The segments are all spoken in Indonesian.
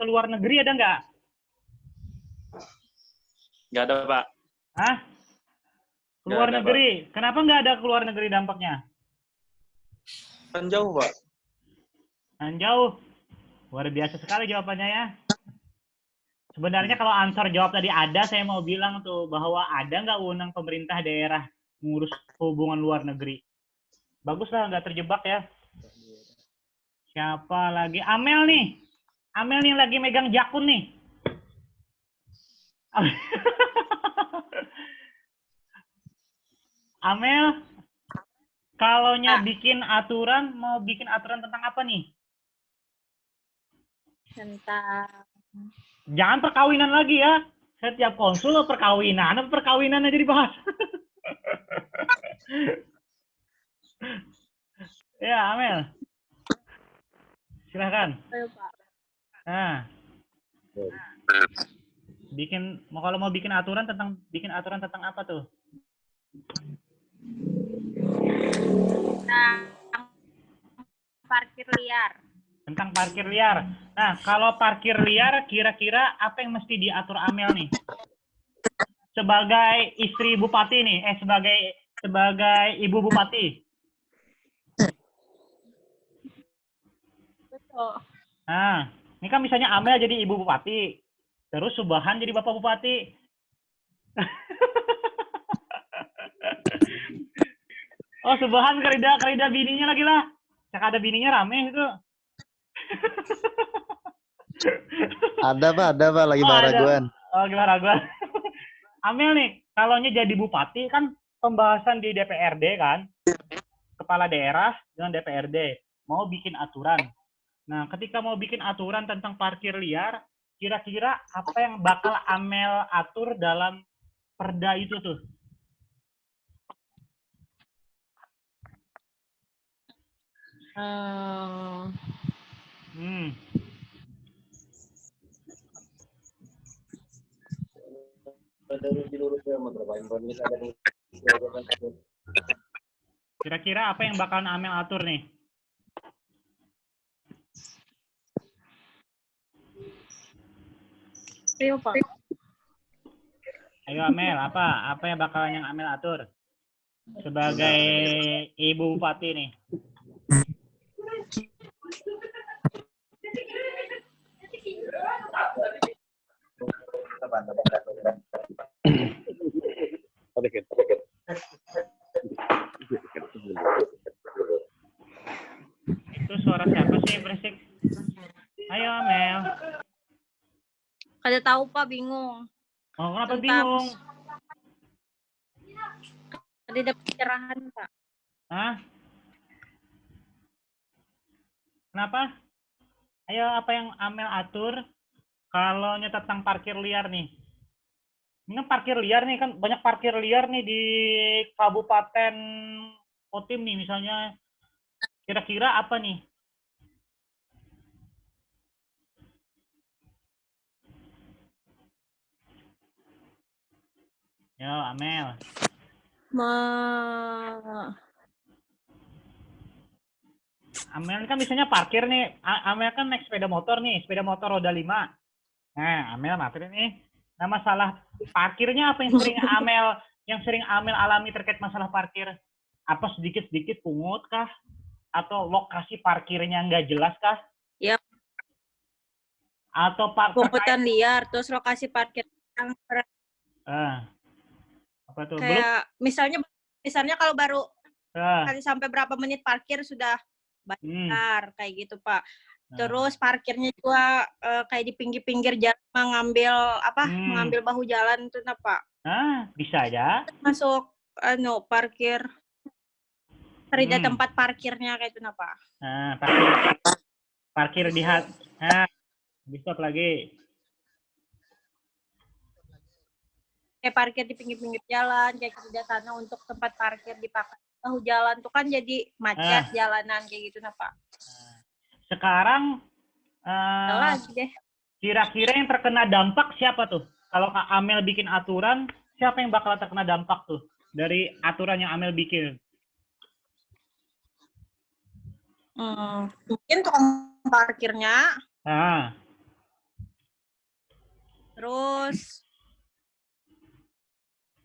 ke luar negeri ada nggak? Nggak ada, Pak. Hah? Keluar negeri. Pak. Kenapa nggak ada keluar negeri dampaknya? Kan jauh, Pak. Kan jauh. Luar biasa sekali jawabannya ya. Sebenarnya kalau answer jawab tadi ada, saya mau bilang tuh bahwa ada nggak wewenang pemerintah daerah ngurus hubungan luar negeri. Bagus lah, nggak terjebak ya. Siapa lagi? Amel nih. Amel nih lagi megang jakun nih. Amel, kalaunya bikin aturan, mau bikin aturan tentang apa nih? Tentang... Jangan perkawinan lagi ya. Setiap konsul perkawinan aja dibahas. Ya, Amel. Silahkan. Nah. Kalau mau bikin aturan tentang apa tuh? Tentang parkir liar. Tentang parkir liar. Nah, kalau parkir liar, kira-kira apa yang mesti diatur Amel nih? Sebagai istri bupati nih, sebagai ibu bupati. Betul. Nah, ini kan misalnya Amel jadi ibu bupati, terus Subahan jadi bapak bupati. Oh, Subahan kerida bininya lagi lah. Cak ada bininya rame itu. Ada Pak, lagi raguan. Oh, gimana raguan? Amel nih, kalaunya jadi bupati kan pembahasan di DPRD kan, kepala daerah dengan DPRD mau bikin aturan. Nah, ketika mau bikin aturan tentang parkir liar, kira-kira apa yang bakal Amel atur dalam perda itu tuh? Kira-kira apa yang bakalan Amel atur nih? Ayo, Pak. Ayo Amel, apa yang bakalan yang Amel atur? Sebagai ibu bupati nih. Itu suara siapa sih yang berisik? Ayo Amel. Kada tahu Pak, bingung. Oh, kenapa bingung? Kada dapat pencerahan Pak. Hah? Kenapa? Ayo, apa yang Amel atur kalau tentang parkir liar nih? Ini parkir liar nih, kan banyak parkir liar nih di Kabupaten Kotim nih misalnya. Kira-kira apa nih? Yo, Amel. Amel kan biasanya parkir nih. Amel kan naik sepeda motor nih, sepeda motor roda 5. Nah, Amel materi nih. Nah, masalah parkirnya apa yang sering Amel alami terkait masalah parkir? Apa sedikit-sedikit pungut kah? Atau lokasi parkirnya nggak jelas kah? Ya. Atau pungutan liar, terus lokasi parkir yang apa tuh? Kayak misalnya kalau baru kali sampai berapa menit parkir sudah bayar kayak gitu Pak. Terus parkirnya juga kayak di pinggir-pinggir jalan mengambil bahu jalan itu Pak. Bisa aja. Masuk parkir terida tempat parkirnya kayak itu Pak. Nah, parkir di bisa lagi. Kayak parkir di pinggir-pinggir jalan, kayak tidak sana untuk tempat parkir dipakai bahu jalan tuh kan jadi macet jalanan kayak gitu Pak. Sekarang kira-kira yang terkena dampak siapa tuh? Kalau Kak Amel bikin aturan, siapa yang bakal terkena dampak tuh dari aturan yang Amel bikin? Mungkin tukang parkirnya. Terus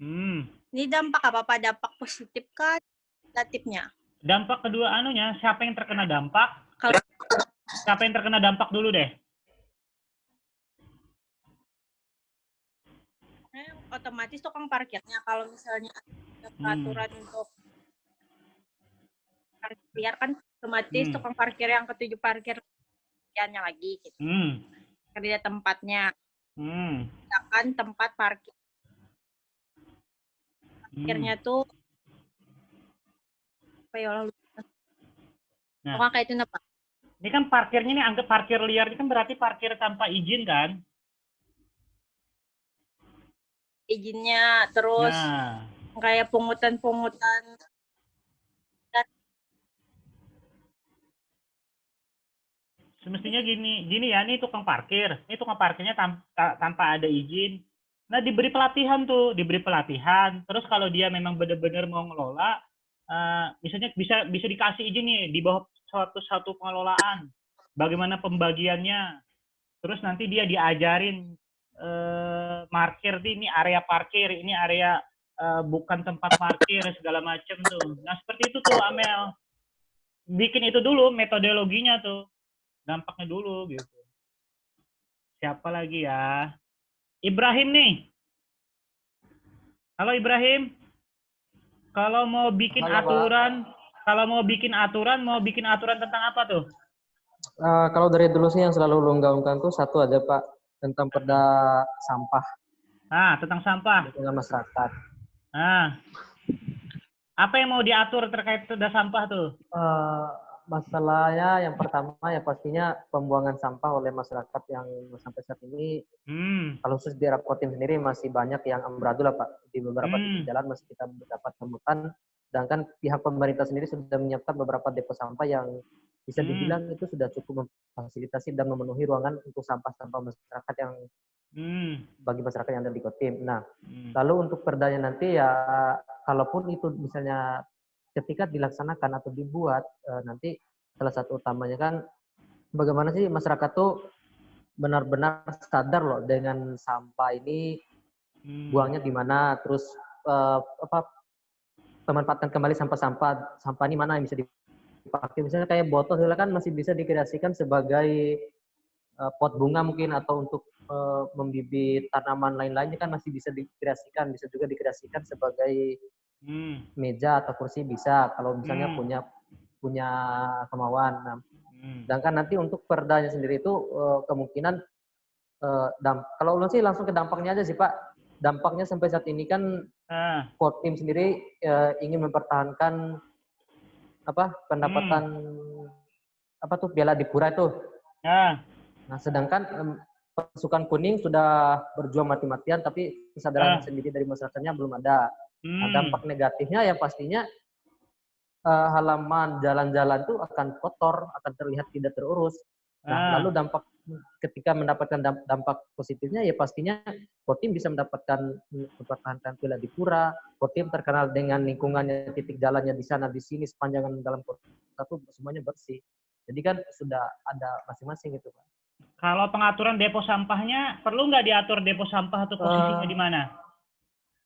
Hmm. ini dampak apa Pak? Dampak positif kah? Negatifnya? Dampak kedua anunya, siapa yang terkena dampak? Kalau Siapa yang terkena dampak dulu deh? otomatis tukang parkirnya kalau misalnya ada peraturan untuk parkir liar kan otomatis tukang parkir yang ketujuh parkirnya lagi gitu. Kerja tempatnya. Misalkan tempat parkirnya tuh apa ya Allah lupa. Pokoknya kayak itu Pak. Ini kan parkirnya nih anggap parkir liar, ini kan berarti parkir tanpa izin kan? Izinnya terus kayak pungutan-pungutan. Semestinya gini ya, ini tukang parkir. Ini tukang parkirnya tanpa ada izin. Nah, diberi pelatihan tuh, diberi pelatihan. Terus kalau dia memang benar-benar mau ngelola, misalnya bisa dikasih izin nih di bawah satu pengelolaan. Bagaimana pembagiannya. Terus nanti dia diajarin parkir ini area parkir, ini area bukan tempat parkir segala macam tuh. Nah, seperti itu tuh Amel. Bikin itu dulu metodologinya tuh. Dampaknya dulu gitu. Siapa lagi ya? Ibrahim nih. Halo Ibrahim. Kalau mau bikin aturan, mau bikin aturan tentang apa tuh? Kalau dari dulu sih yang selalu lu gaungkan tuh satu aja Pak, tentang perda sampah. Tentang sampah. Dengan masyarakat. Apa yang mau diatur terkait perda sampah tuh? Masalahnya yang pertama ya pastinya pembuangan sampah oleh masyarakat yang sampai saat ini kalau khusus di Rapotim sendiri masih banyak yang amburadul lah Pak. Di beberapa titik jalan masih kita mendapat temukan, sedangkan pihak pemerintah sendiri sudah menyiapkan beberapa depo sampah yang bisa dibilang itu sudah cukup memfasilitasi dan memenuhi ruangan untuk sampah-sampah masyarakat yang bagi masyarakat yang ada di Kotim. Nah, lalu untuk perdanya nanti ya kalaupun itu misalnya ketika dilaksanakan atau dibuat nanti salah satu utamanya kan bagaimana sih masyarakat tuh benar-benar sadar loh dengan sampah ini buangnya gimana, terus pemanfaatan kembali sampah ini mana yang bisa dipakai, misalnya kayak botol kan masih bisa dikreasikan sebagai pot bunga mungkin atau untuk membibit tanaman lain-lainnya kan masih bisa dikreasikan, bisa juga dikreasikan sebagai meja atau kursi bisa kalau misalnya punya kemauan. Nah, sedangkan nanti untuk perdanya sendiri itu kemungkinan kalau ulun sih langsung ke dampaknya aja sih Pak. Dampaknya sampai saat ini kan Kotim sendiri ingin mempertahankan pendapatan Piala Dipura itu. Nah, sedangkan pasukan kuning sudah berjuang mati-matian tapi kesadaran sendiri dari masyarakatnya belum ada. Nah, dampak negatifnya ya pastinya halaman jalan-jalan itu akan kotor, akan terlihat tidak terurus. Nah, lalu dampak ketika mendapatkan dampak positifnya ya pastinya Kotim bisa mempertahankan Piala Dipura. Kotim terkenal dengan lingkungannya, titik jalannya di sana di sini sepanjang dalam kota itu semuanya bersih. Jadi kan sudah ada masing-masing gitu Pak. Kalau pengaturan depo sampahnya perlu nggak diatur depo sampah atau posisinya di mana?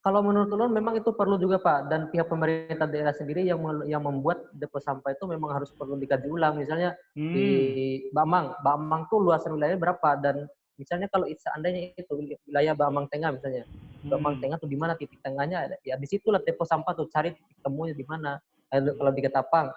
Kalau menurut ulun memang itu perlu juga Pak, dan pihak pemerintah daerah sendiri yang membuat depo sampah itu memang harus perlu dikaji ulang. Misalnya di Bamang tuh luasan wilayahnya berapa, dan misalnya kalau seandainya itu wilayah Bamang Tengah misalnya, Bamang Tengah tuh di mana titik tengahnya, ya di situlah depo sampah tuh, cari titik temunya di mana. Kalau di Ketapang,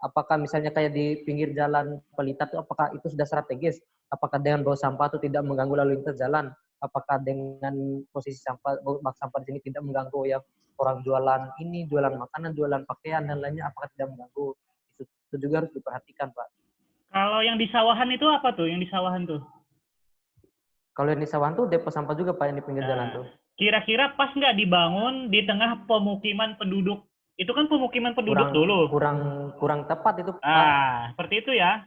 apakah misalnya kayak di pinggir jalan Pelita tuh apakah itu sudah strategis? Apakah dengan bawa sampah itu tidak mengganggu lalu lintas jalan? Apakah dengan posisi bak sampah di sini tidak mengganggu yang orang jualan ini, jualan makanan, jualan pakaian dan lainnya, apakah tidak mengganggu? Itu juga harus diperhatikan Pak. Kalau yang di sawahan itu apa tuh? Yang di sawahan tuh? Kalau yang di sawahan tuh depo sampah juga Pak yang di pinggir jalan tuh. Kira-kira pas nggak dibangun di tengah pemukiman penduduk? Itu kan pemukiman penduduk dulu. Kurang tepat itu Pak. Seperti itu ya.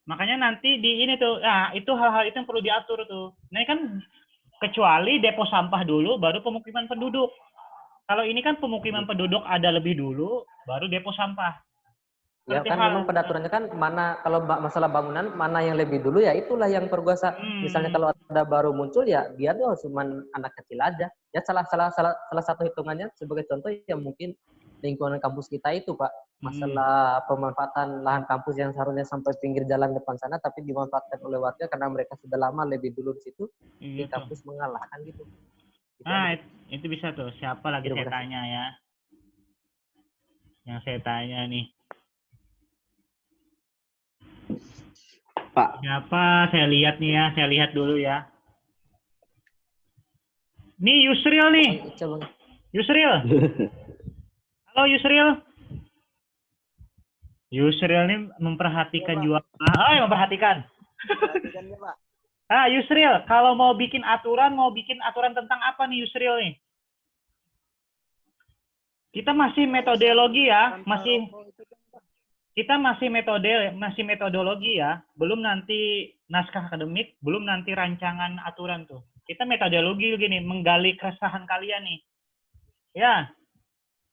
Makanya nanti di ini tuh, itu hal-hal itu yang perlu diatur tuh. Nah, kan kecuali depo sampah dulu, baru pemukiman penduduk. Kalau ini kan pemukiman penduduk ada lebih dulu, baru depo sampah. Ya kan memang pada aturannya kan mana kalau masalah bangunan mana yang lebih dulu ya itulah yang perkuasa. Misalnya kalau ada baru muncul ya dia tuh cuma anak kecil aja. Ya salah satu hitungannya sebagai contoh ya mungkin lingkungan kampus kita itu Pak. Masalah pemanfaatan lahan kampus yang seharusnya sampai pinggir jalan depan sana tapi dimanfaatkan oleh warga karena mereka sudah lama lebih dulu di situ di kampus mengalahkan gitu. Nah, itu bisa tuh. Siapa lagi saya tanya ya? Yang saya tanya nih. Pak. Siapa? Saya lihat nih ya. Saya lihat dulu ya. Nih Yusril nih. Yusril. Halo Yusril. Yusril nih memperhatikan jual. Memperhatikan. Yusril, kalau mau bikin aturan tentang apa nih Yusril nih? Kita masih metodologi ya, kita masih metodologi ya, belum nanti naskah akademik, belum nanti rancangan aturan tuh. Kita metodologi gini, menggali keresahan kalian nih. Ya,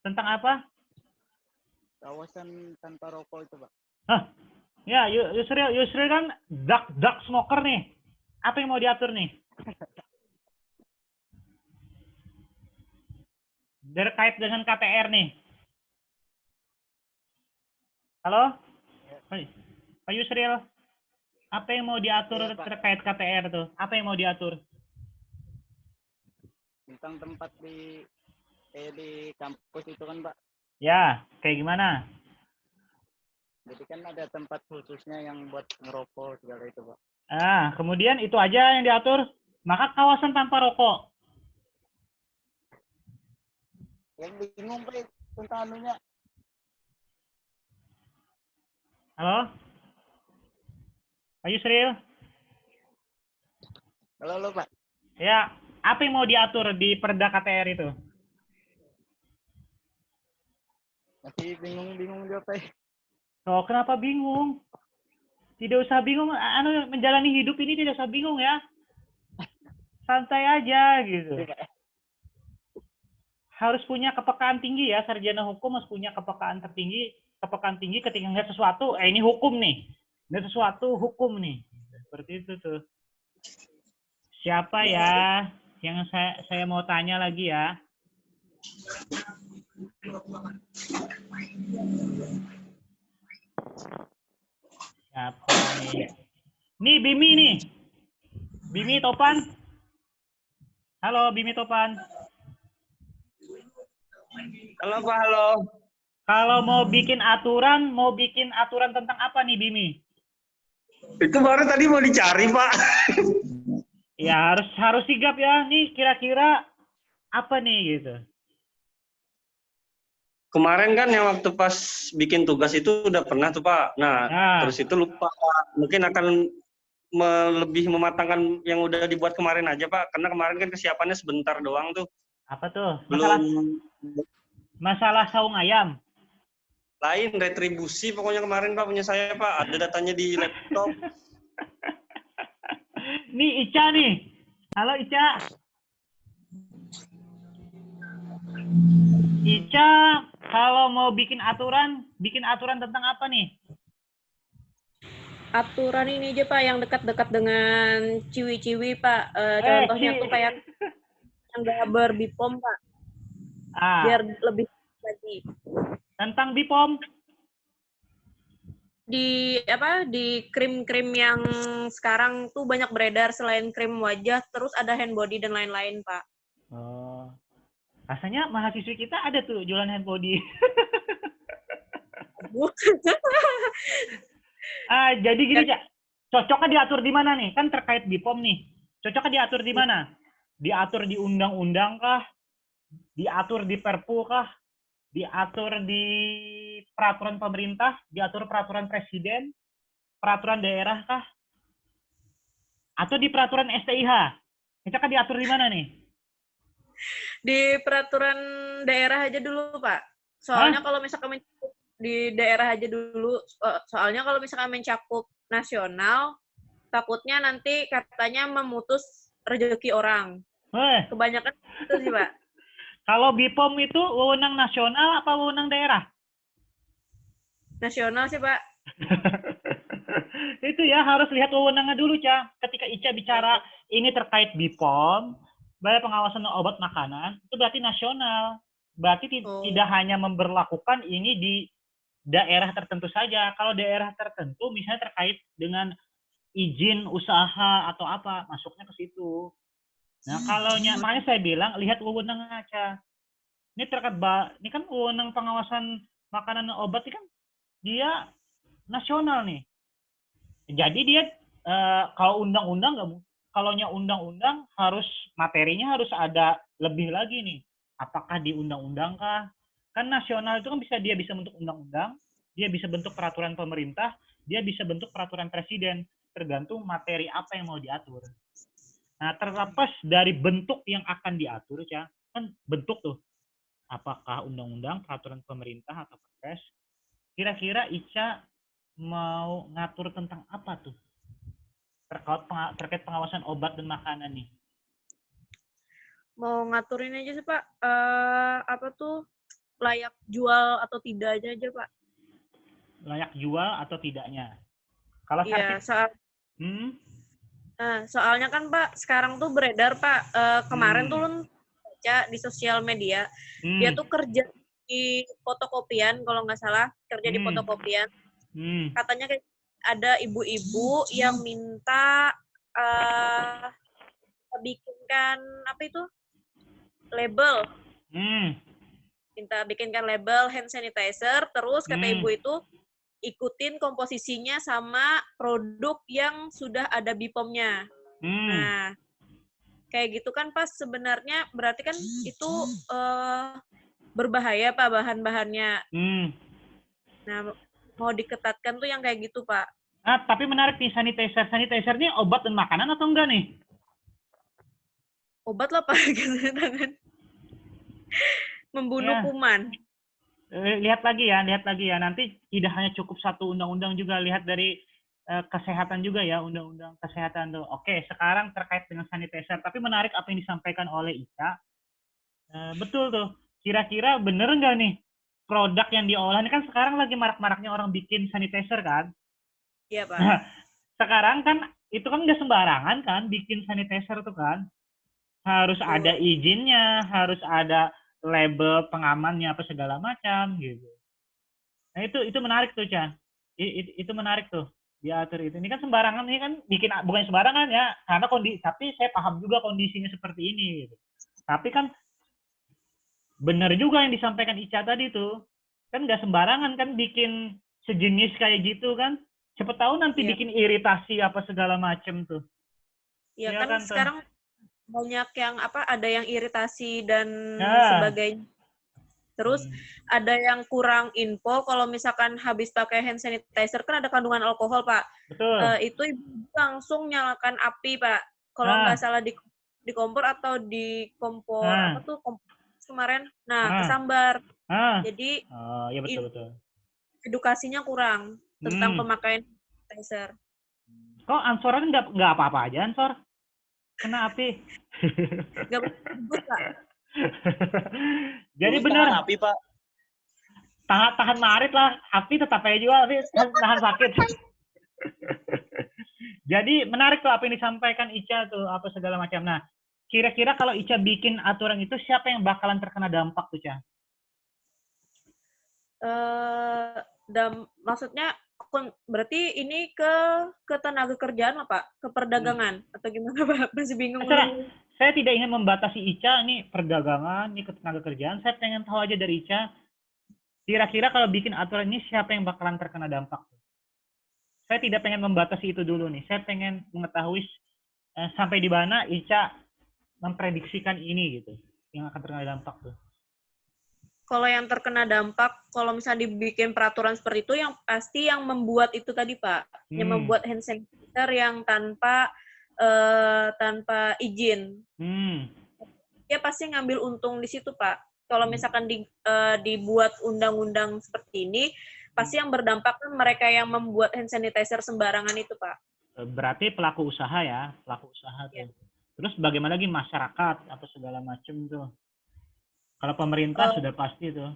tentang apa? Kawasan tanpa rokok itu, Pak. Ya, Yusril kan dark smoker nih. Apa yang mau diatur nih? Terkait dengan KTR nih. Halo? Pak Yusril, apa yang mau diatur terkait KTR tuh? Apa yang mau diatur? Tentang tempat di kampus itu kan, Pak. Ya, kayak gimana? Jadi kan ada tempat khususnya yang buat ngerokok segala itu, Pak. Kemudian itu aja yang diatur. Maka kawasan tanpa rokok. Yang bingung, Pak, tentang anunya. Halo? Pak Yusril? Halo, Pak. Ya, apa yang mau diatur di Perda KTR itu? Masih bingung juga, Pak. Oh, kenapa bingung? Tidak usah bingung, menjalani hidup ini tidak usah bingung ya. Santai aja gitu. Harus punya kepekaan tinggi ya, sarjana hukum harus punya kepekaan tinggi ketika ngeliat sesuatu, ini hukum nih. Ngeliat sesuatu hukum nih. Seperti itu tuh. Siapa ya yang saya mau tanya lagi ya? Siapa nih? Nih Bimi nih. Bimi Topan. Halo Bimi Topan. Halo Pak, halo. Kalau mau bikin aturan tentang apa nih Bimi? Itu baru tadi mau dicari Pak. Ya harus sigap ya. Nih kira-kira apa nih gitu. Kemarin kan yang waktu pas bikin tugas itu udah pernah tuh Pak. Nah, terus itu lupa Pak. Mungkin akan lebih mematangkan yang udah dibuat kemarin aja Pak. Karena kemarin kan kesiapannya sebentar doang tuh. Apa tuh? Belum. Masalah saung ayam. Lain, retribusi pokoknya kemarin Pak punya saya Pak. Ada datanya di laptop. Nih Ica nih. Halo Ica. Ica, kalau mau bikin aturan tentang apa nih? Aturan ini aja Pak, yang dekat-dekat dengan ciwi-ciwi Pak. Contohnya tuh kayak yang nggak berbipom Pak. Biar lebih lagi. Tentang bipom? Di krim-krim yang sekarang tuh banyak beredar selain krim wajah, terus ada hand body dan lain-lain Pak. Oh. Rasanya mahasiswi kita ada tuh jualan hand body. Jadi gini, Cak. Cocoknya diatur di mana nih? Kan terkait BPOM nih. Cocoknya diatur di mana? Diatur di undang-undang kah? Diatur di Perpu kah? Diatur di peraturan pemerintah? Diatur peraturan presiden? Peraturan daerah kah? Atau di peraturan STIH? Cocoknya diatur di mana nih? Di peraturan daerah aja dulu, Pak. Soalnya kalau misalkan di daerah aja dulu, soalnya kalau misalkan mencakup nasional, takutnya nanti katanya memutus rezeki orang. Kebanyakan itu sih, Pak. Kalau BPOM itu wewenang nasional apa wewenang daerah? Nasional sih, Pak. Itu ya harus lihat wewenangnya dulu, Ca. Ketika Ica bicara ini terkait BPOM, Badan Pengawasan Obat Makanan, itu berarti nasional. Berarti tidak hanya memberlakukan ini di daerah tertentu saja. Kalau daerah tertentu misalnya terkait dengan izin usaha atau apa, masuknya ke situ. Nah, makanya saya bilang lihat wewenangnya, Ca. Ini terkait ini kan wewenang pengawasan makanan dan obat ini kan dia nasional nih. Jadi dia kalau undang-undang harus materinya harus ada lebih lagi nih. Apakah di undang-undang kah? Kan nasional itu kan dia bisa bentuk undang-undang, dia bisa bentuk peraturan pemerintah, dia bisa bentuk peraturan presiden, tergantung materi apa yang mau diatur. Nah, terlepas dari bentuk yang akan diatur, ya, kan bentuk tuh. Apakah undang-undang, peraturan pemerintah atau perpres? Kira-kira Ica mau ngatur tentang apa tuh? Terkait pengawasan obat dan makanan nih. Mau ngaturin aja sih, Pak. Apa tuh layak jual atau tidaknya aja, Pak. Layak jual atau tidaknya. Kalau iya, Nah, soalnya kan Pak, sekarang tuh beredar Pak, kemarin tuh baca di sosial media, dia tuh kerja di fotokopian kalau nggak salah, kerja di fotokopian. Katanya kayak ada ibu-ibu yang minta bikinkan apa itu label, minta bikinkan label hand sanitizer, terus kata ibu itu ikutin komposisinya sama produk yang sudah ada BPOM-nya. Nah, kayak gitu kan Pas, sebenarnya berarti kan itu berbahaya Pak bahan-bahannya. Nah, mau diketatkan tuh yang kayak gitu Pak. Ah, tapi menarik nih sanitizer. Sanitizer ini obat dan makanan atau enggak nih? Obat lah Pak, tangan. Membunuh kuman. Lihat lagi ya. Nanti tidak hanya cukup satu undang-undang juga, lihat dari kesehatan juga ya, undang-undang kesehatan tuh. Oke, sekarang terkait dengan sanitizer. Tapi menarik apa yang disampaikan oleh Ica. Betul tuh. Kira-kira bener nggak nih produk yang diolah ini kan sekarang lagi marak-maraknya orang bikin sanitizer kan? Iya Pak. Nah, sekarang kan itu kan nggak sembarangan kan bikin sanitizer tuh kan. Harus ada izinnya, harus ada label pengamannya apa segala macam gitu. Nah itu menarik tuh Chan. Itu menarik tuh diatur itu. Ini kan sembarangan, ini kan bikin bukan sembarangan ya, karena tapi saya paham juga kondisinya seperti ini gitu. Tapi kan benar juga yang disampaikan Ica tadi tuh. Kan nggak sembarangan kan bikin sejenis kayak gitu kan. Siapa tahu nanti bikin iritasi apa segala macam tuh. Iya kan sekarang banyak yang ada yang iritasi dan sebagainya. Terus ada yang kurang info kalau misalkan habis pakai hand sanitizer kan ada kandungan alkohol Pak. Betul. Itu langsung nyalakan api Pak. Kalau nggak salah di kompor atau di kompor apa tuh kompor kemarin. Nah kesambar. Jadi ya betul. Edukasinya kurang tentang pemakaian sanitizer. Kok Ansoran nggak apa-apa aja Ansor? Kena api. Nggak bagus Pak. Jadi benar. Api Pak. Tahan marit lah, api tetap aja juga, tapi tahan sakit. Jadi menarik tuh apa yang disampaikan Ica tuh, apa segala macam. Nah, kira-kira kalau Ica bikin aturan itu, siapa yang bakalan terkena dampak tuh, Ca? Maksudnya berarti ini ke tenaga kerjaan lah Pak, ke perdagangan atau gimana Pak? Masih bingung. Saya tidak ingin membatasi Ica, ini perdagangan, ini ke tenaga kerjaan. Saya pengen tahu aja dari Ica, kira-kira kalau bikin aturan ini siapa yang bakalan terkena dampak? Saya tidak pengen membatasi itu dulu nih. Saya pengen mengetahui sampai di mana Ica memprediksikan ini gitu, yang akan terkena dampak tuh. Kalau yang terkena dampak, kalau misalnya dibikin peraturan seperti itu, yang pasti yang membuat itu tadi Pak, yang membuat hand sanitizer yang tanpa izin. Dia pasti ngambil untung di situ Pak. Kalau misalkan dibuat undang-undang seperti ini, pasti yang berdampak kan mereka yang membuat hand sanitizer sembarangan itu Pak. Berarti pelaku usaha ya, pelaku usaha tuh. Ya. Terus bagaimana lagi masyarakat atau segala macam tuh? Kalau pemerintah sudah pasti tuh.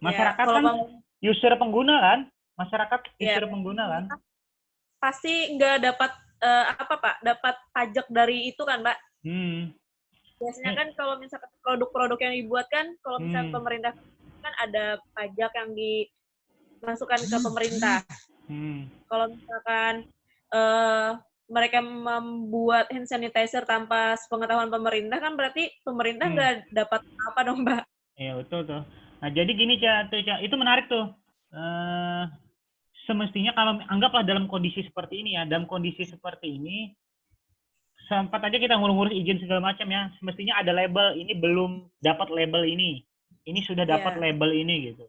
Masyarakat ya, kan user pengguna kan, masyarakat user pengguna kan. Pasti nggak dapat apa Pak? Dapat pajak dari itu kan Pak? Biasanya kan kalau misalkan produk-produk yang dibuat kan, kalau misalkan pemerintah kan ada pajak yang dimasukkan ke pemerintah. Kalau misalkan mereka membuat hand sanitizer tanpa sepengetahuan pemerintah kan berarti pemerintah nggak dapat apa dong Mbak? Iya betul tuh. Nah jadi gini Ca, itu menarik tuh. Semestinya kalau anggaplah dalam kondisi seperti ini ya, dalam kondisi seperti ini, sempat aja kita ngurus izin segala macam ya, semestinya ada label, ini belum dapat label ini sudah dapat label ini gitu.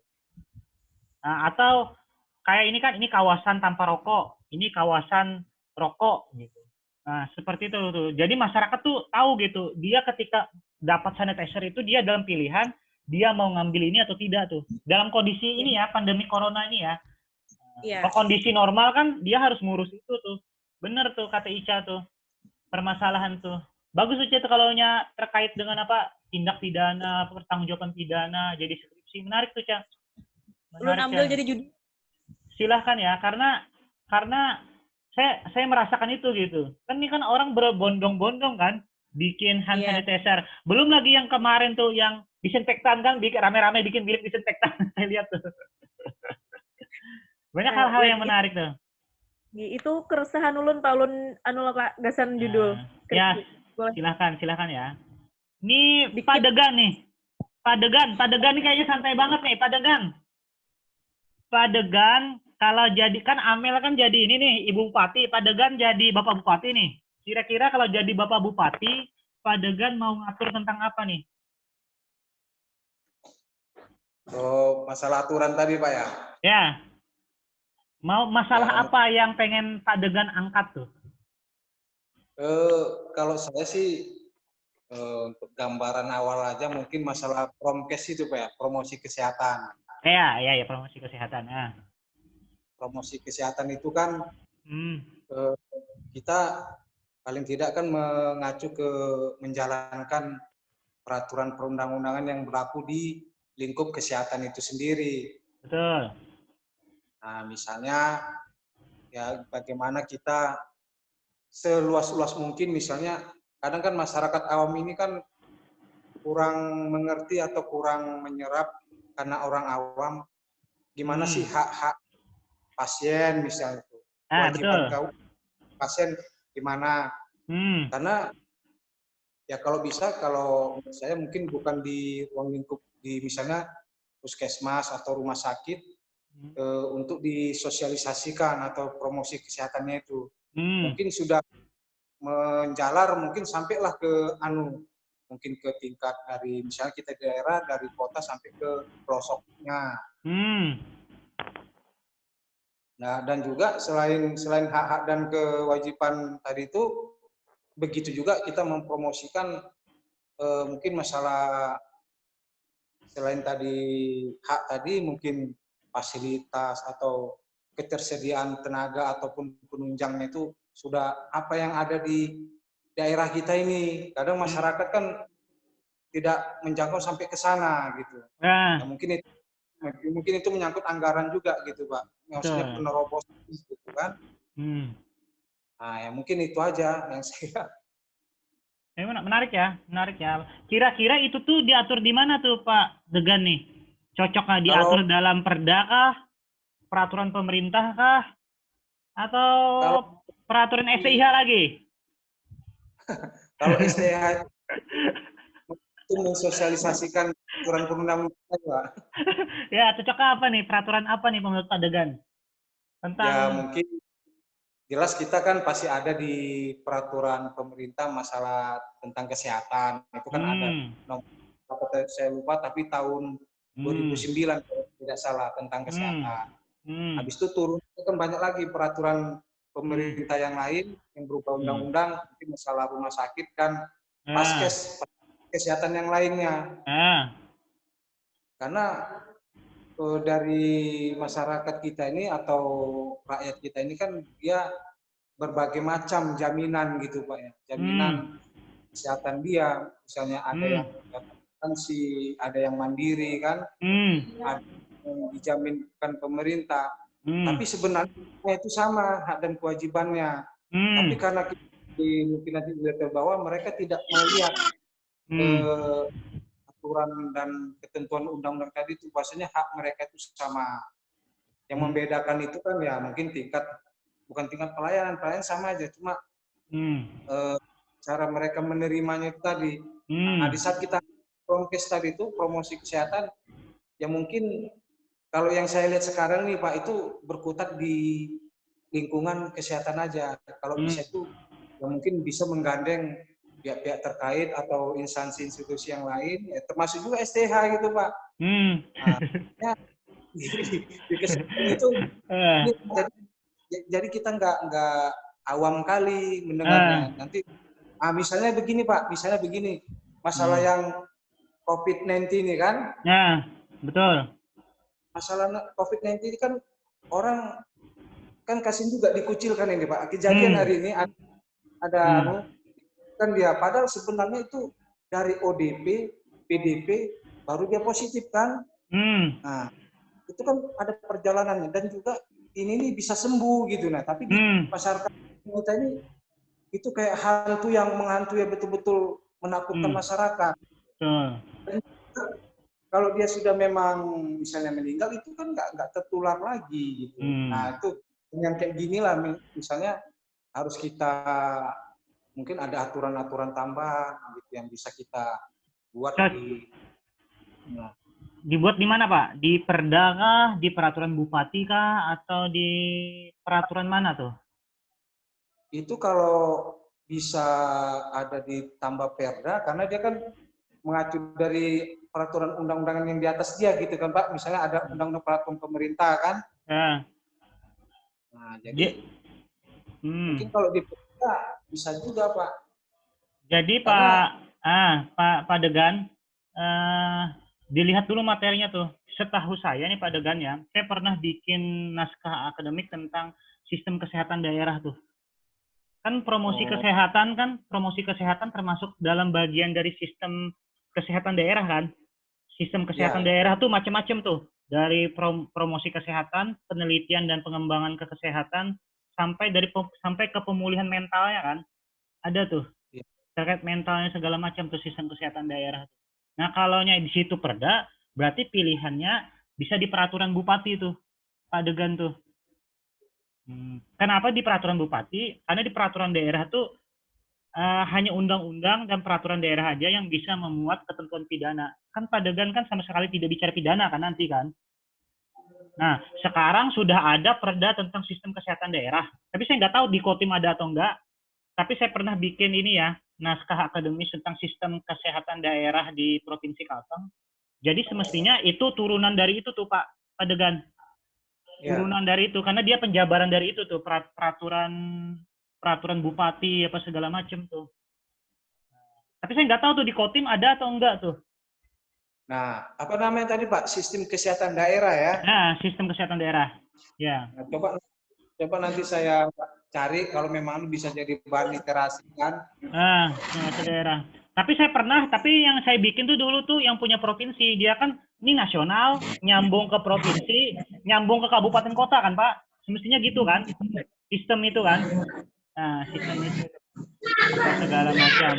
Nah, atau kayak ini kan, ini kawasan tanpa rokok, ini kawasan rokok gitu. Nah seperti itu tuh. Jadi masyarakat tuh tahu gitu, dia ketika dapat sanitizer itu dia dalam pilihan, dia mau ngambil ini atau tidak tuh. Dalam kondisi ini ya, pandemi corona ini ya. Kalau kondisi normal kan dia harus ngurus itu tuh. Bener tuh kata Ica tuh. Permasalahan tuh. Bagus tuh Ica kalau terkait dengan apa? Tindak pidana, pertanggungjawaban pidana, jadi skripsi. Menarik tuh Ica. Lu ambil jadi judi. Silahkan ya, karena saya merasakan itu gitu. Kan ini kan orang berbondong-bondong kan bikin hand sanitizer. Belum lagi yang kemarin tuh yang disinfektan kan, rame-rame bikin bilik disinfektan. Saya lihat tuh. Banyak hal-hal yang menarik tuh. Itu keresahan ulun Pak Ulun Pak gasan judul. Ya, silakan ya. Ini Pak Degan nih. Pak Degan nih kayaknya santai banget nih, Pak Degan kalau jadi kan Amel kan jadi ini nih Ibu Bupati, Pak Degan jadi Bapak Bupati nih. Kira-kira kalau jadi Bapak Bupati, Pak Degan mau ngatur tentang apa nih? Oh, masalah aturan tadi Pak ya? Ya. Mau masalah apa yang pengen Pak Degan angkat tuh? Kalau saya sih untuk gambaran awal aja mungkin masalah promkes itu Pak ya, promosi kesehatan. Ya, promosi kesehatan. Promosi kesehatan itu kan kita paling tidak kan mengacu ke menjalankan peraturan perundang-undangan yang berlaku di lingkup kesehatan itu sendiri. Betul. Nah, misalnya ya bagaimana kita seluas-luas mungkin, misalnya kadang kan masyarakat awam ini kan kurang mengerti atau kurang menyerap karena orang awam gimana sih hak-hak pasien misalnya itu. Kewajiban pasien gimana. Karena ya kalau bisa, kalau saya mungkin bukan di ruang lingkup di misalnya puskesmas atau rumah sakit, untuk disosialisasikan atau promosi kesehatannya itu. Mungkin sudah menjalar, mungkin sampailah ke mungkin ke tingkat dari misalnya kita di daerah, dari kota sampai ke pelosoknya. Nah, dan juga selain hak-hak dan kewajiban tadi itu, begitu juga kita mempromosikan mungkin masalah selain tadi hak tadi, mungkin fasilitas atau ketersediaan tenaga ataupun penunjangnya itu sudah apa yang ada di daerah kita ini. Kadang masyarakat kan tidak menjangkau sampai ke sana gitu. Nah, mungkin itu menyangkut anggaran juga gitu Pak. Maksudnya penerobosan gitu kan. Nah, ya mungkin itu aja yang saya. Menarik ya. Kira-kira itu tuh diatur di mana tuh Pak Degan nih? Cocoknya diatur dalam perda kah? Peraturan pemerintah kah? Atau peraturan STIH lagi? Kalau STIH itu mensosialisasikan peraturan perundang-undangan, Pak. Ya, cocoknya apa nih? Peraturan apa nih menurut Pak Degan? Tentang... Ya, mungkin jelas kita kan pasti ada di peraturan pemerintah masalah tentang kesehatan. Itu kan ada nomor, saya lupa, tapi tahun 2009 kalau tidak salah, tentang kesehatan. Habis itu turun kan banyak lagi peraturan pemerintah yang lain yang berupa undang-undang, mungkin masalah rumah sakit kan, paskes kesehatan yang lainnya. Karena dari masyarakat kita ini atau rakyat kita ini kan dia berbagai macam jaminan gitu Pak ya, jaminan kesehatan dia, misalnya ada yang asuransi, ada yang mandiri kan, ada dijaminkan pemerintah. Tapi sebenarnya itu sama hak dan kewajibannya. Tapi karena mungkin nanti tidak terbawa, mereka tidak melihat aturan dan ketentuan undang-undang tadi itu, bahwasanya hak mereka itu sama. Yang membedakan itu kan ya mungkin bukan tingkat pelayanan sama aja, cuma cara mereka menerimanya itu tadi. Nah, di saat kita prokes tadi itu, promosi kesehatan, ya mungkin kalau yang saya lihat sekarang nih Pak, itu berkutat di lingkungan kesehatan aja. Kalau bisa itu ya mungkin bisa menggandeng pihak-pihak terkait atau instansi-institusi yang lain, ya, termasuk juga STH gitu Pak. Nah, ya, di kesehatan itu jadi kita nggak awam kali mendengarnya. Nanti misalnya begini Pak, masalah yang COVID-19 ini kan? Ya, betul. Masalah COVID-19 ini kan orang kan kasihan juga dikucilkan ini Pak. Kejadian hari ini ada kan dia, padahal sebenarnya itu dari ODP, PDP, baru dia positif kan? Nah, itu kan ada perjalanannya dan juga ini bisa sembuh gitu. Nah, tapi di masyarakat kita ini itu kayak hantu yang menghantui, betul-betul menakutkan masyarakat. Dan kalau dia sudah memang misalnya meninggal, itu kan nggak tertular lagi gitu. Nah, itu yang kayak gini lah, misalnya harus kita mungkin ada aturan-aturan tambahan gitu yang bisa kita buat Dibuat di mana Pak? Di Perda kah? Di peraturan Bupati kah? Atau di peraturan mana tuh? Itu kalau bisa ada ditambah Perda, karena dia kan mengacu dari peraturan undang-undangan yang di atas dia gitu kan Pak. Misalnya ada undang-undang peraturan pemerintah kan. Nah, jadi mungkin kalau di Perda bisa juga Pak. Jadi Pak Degan, dilihat dulu materinya tuh. Setahu saya nih Pak Degan ya, saya pernah bikin naskah akademik tentang sistem kesehatan daerah tuh. Kan promosi kesehatan termasuk dalam bagian dari sistem kesehatan daerah kan. Sistem kesehatan daerah tuh macam-macam tuh. Dari promosi kesehatan, penelitian dan pengembangan kesehatan sampai ke pemulihan mentalnya kan. Ada tuh. Terkait mentalnya segala macam tuh sistem kesehatan daerah. Nah, kalaunya di situ Perda, berarti pilihannya bisa di peraturan bupati tuh. Pak Degan tuh. Kenapa di peraturan bupati? Karena di peraturan daerah tuh hanya undang-undang dan peraturan daerah aja yang bisa memuat ketentuan pidana. Kan Pak Degan kan sama sekali tidak bicara pidana kan nanti kan. Nah, sekarang sudah ada Perda tentang sistem kesehatan daerah. Tapi saya nggak tahu di Kotim ada atau enggak. Tapi saya pernah bikin ini ya, naskah akademis tentang sistem kesehatan daerah di Provinsi Kalteng. Jadi semestinya itu turunan dari itu tuh Pak Degan. Turunan dari itu, karena dia penjabaran dari itu tuh, peraturan bupati apa segala macam tuh. Tapi saya nggak tahu tuh di Kotim ada atau enggak tuh. Nah, apa namanya tadi Pak? Sistem kesehatan daerah ya? Nah, sistem kesehatan daerah. Ya. Nah, coba nanti saya cari kalau memang bisa jadi bahan literasi kan. Kesehatan daerah. Tapi yang saya bikin tuh dulu tuh yang punya provinsi, dia kan ini nasional, nyambung ke provinsi, nyambung ke kabupaten kota kan Pak? Semestinya gitu kan? Sistem itu kan? Nah, sistem itu. Segala macam.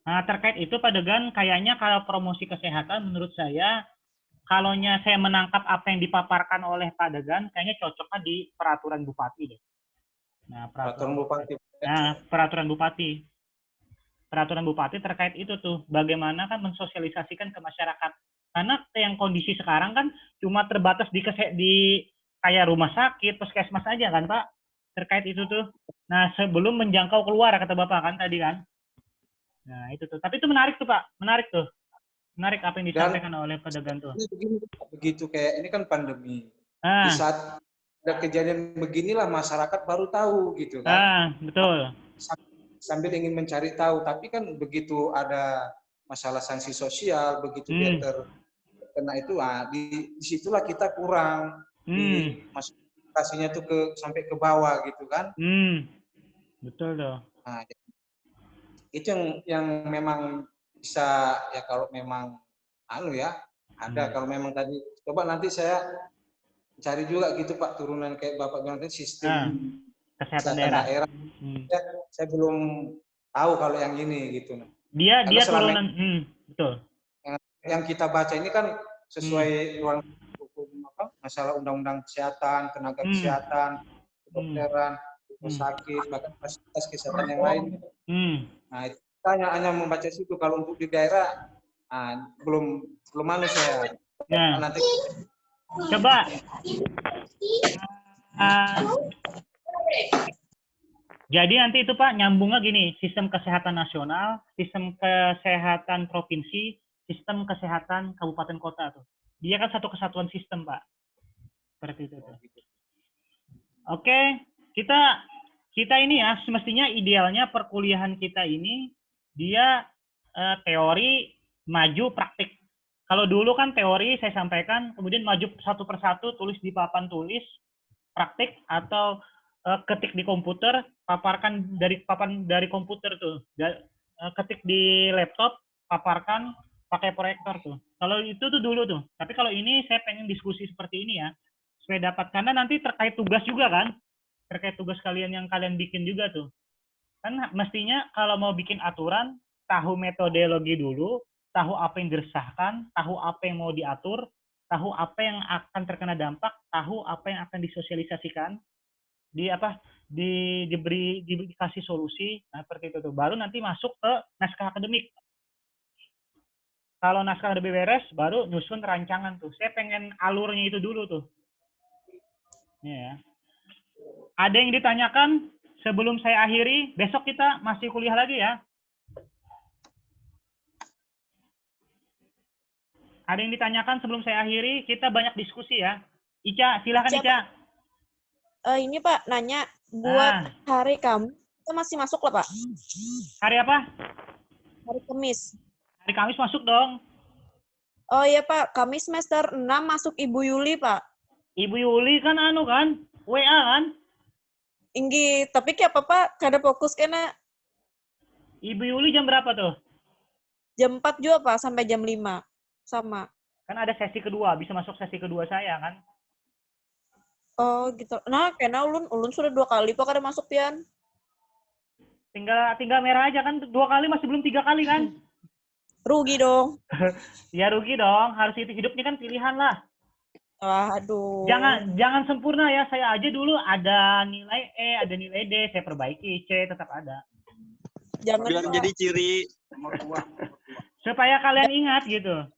Nah, terkait itu Pak Degan, kayaknya kalau promosi kesehatan menurut saya, kalaunya saya menangkap apa yang dipaparkan oleh Pak Degan, kayaknya cocoknya di peraturan bupati deh. Nah, peraturan bupati. Peraturan bupati terkait itu tuh, bagaimana kan mensosialisasikan ke masyarakat. Karena yang kondisi sekarang kan cuma terbatas di kayak rumah sakit, puskesmas aja kan Pak, terkait itu tuh. Nah, sebelum menjangkau keluar kata Bapak kan tadi kan. Nah, itu tuh. Tapi itu menarik tuh Pak, menarik tuh. Menarik apa yang disampaikan oleh Pak Degan tuh. Begitu kayak ini kan pandemi. Di saat ada kejadian beginilah masyarakat baru tahu gitu kan. Betul. Sambil ingin mencari tahu, tapi kan begitu ada masalah sanksi sosial, begitu dia terkena itu, disitulah kita kurang masukasinya tuh sampai ke bawah gitu kan. Betul dong. Nah, itu yang memang bisa ya kalau memang Ada kalau memang tadi. Coba nanti saya cari juga gitu Pak, turunan kayak Bapak bilang tadi sistem kesehatan daerah. Ya, saya belum tahu kalau yang ini gitu. Dia turunan, betul. Yang kita baca ini kan sesuai ruang hukum masalah undang-undang kesehatan, tenaga kesehatan, kedokteran, rumah sakit, bahkan fasilitas kesehatan yang lain. Nah, kita hanya membaca situ. Kalau untuk di daerah, belum saya. Nanti coba. Jadi nanti itu Pak nyambungnya gini, sistem kesehatan nasional, sistem kesehatan provinsi, sistem kesehatan kabupaten kota tuh. Dia kan satu kesatuan sistem Pak. Seperti itu tuh. Oke, kita ini ya semestinya idealnya perkuliahan kita ini dia teori maju praktik. Kalau dulu kan teori saya sampaikan, kemudian maju satu persatu, tulis di papan tulis, praktik atau ketik di komputer, paparkan dari papan dari komputer tuh, ketik di laptop, paparkan pakai proyektor tuh. Kalau itu tuh dulu tuh. Tapi kalau ini saya pengen diskusi seperti ini ya, supaya dapat, karena nanti terkait tugas juga kan, terkait tugas kalian yang kalian bikin juga tuh. Kan mestinya kalau mau bikin aturan, tahu metodologi dulu, tahu apa yang diresahkan, tahu apa yang mau diatur, tahu apa yang akan terkena dampak, tahu apa yang akan disosialisasikan, dikasih solusi, nah seperti itu tuh. Baru nanti masuk ke naskah akademik. Kalau naskah akademik beres, baru nyusun rancangan tuh. Saya pengen alurnya itu dulu tuh. Ya. Ada yang ditanyakan sebelum saya akhiri? Besok kita masih kuliah lagi ya. Ada yang ditanyakan sebelum saya akhiri? Kita banyak diskusi ya. Ica, silakan Ica. Ini Pak, nanya buat hari Kamis, itu masih masuk lah Pak? Hari apa? Hari Kamis. Hari Kamis masuk dong. Oh iya Pak, Kamis semester 6 masuk Ibu Yuli Pak. Ibu Yuli kan WA kan? Inggi, tapi kayak apa Pak? Kada fokus kena. Ibu Yuli jam berapa tuh? Jam 4 juga Pak, sampai jam 5. Sama. Kan ada sesi kedua, bisa masuk sesi kedua saya kan? Oh gitu. Nah, kena ulun sudah 2 kali Pak kada masuk pian. Tinggal merah aja kan, 2 kali masih belum 3 kali kan? Rugi dong. Ya rugi dong, harus itu, hidupnya kan pilihan lah. Aduh. Jangan sempurna ya, saya aja dulu ada nilai E, ada nilai D, saya perbaiki, C tetap ada. Jangan biar jadi ciri supaya kalian ingat gitu.